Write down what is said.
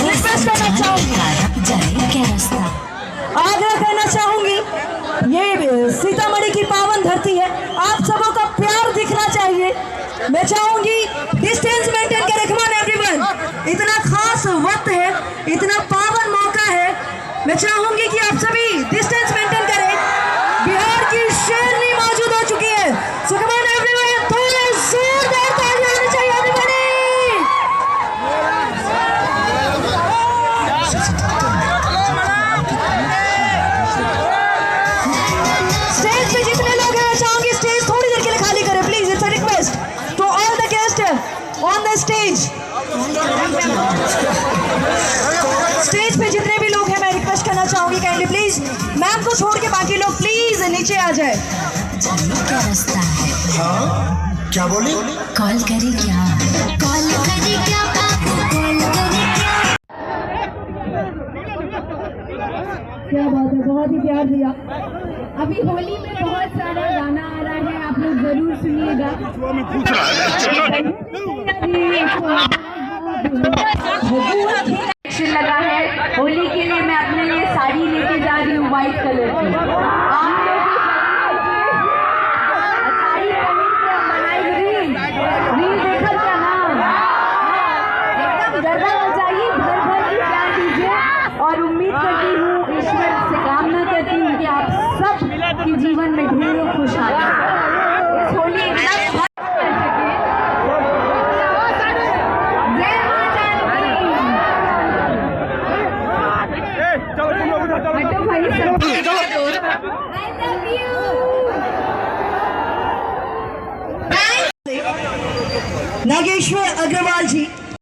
Request करना चाहूंगी, आग्रह करना चाहूंगी, ये सीतामढ़ी की पावन धरती है, आप सबों का प्यार दिखना चाहिए। मैं चाहूंगी डिस्टेंस मेंटेन करें। कम ऑन एवरीवन, इतना खास वक्त है, इतना पावन मौका है, मैं चाहूंगी कि आप सभी डिस्टेंस मेंटेन करें। बिहार की शेरनी मौजूद हो चुकी है, सो कम ऑन एवरीवन, थोड़े जोरदार तालियां होनी चाहिए एवरीबॉडी। स्टेज पे जितने लोग हैं, मैं चाहूंगी स्टेज थोड़ी देर के लिए खाली करें please, it's a request to all the guest on the stage. Stage पे जितने भी लोग हैं, मैं रिक्वेस्ट करना चाहूंगी काइंडली प्लीज मैम को छोड़ के बाकी लोग प्लीज नीचे आ जाए। क्या रास्ता है? हाँ, क्या बोली? कॉल करे क्या? कॉल करे क्या? आपको कॉल करे क्या? क्या बात है, बहुत ही प्यार दिया। अभी होली में बहुत सारा गाना आ रहा है, आप लोग जरूर सुनिएगा। लगा है होली के लिए, मैं अपने लिए साड़ी लेके जा रही हूँ व्हाइट कलर की। आप लोग साड़ी पहन के बनाई रील देखा क्या नाम, एकदम गरबा बजाइए, घर घर की प्यार दीजिए और उम्मीद करती हूँ, ईश्वर से कामना करती हूँ कि आप सब के जीवन में ढेरों खुशहाली इस होली एकदम नागेश्वर अग्रवाल जी।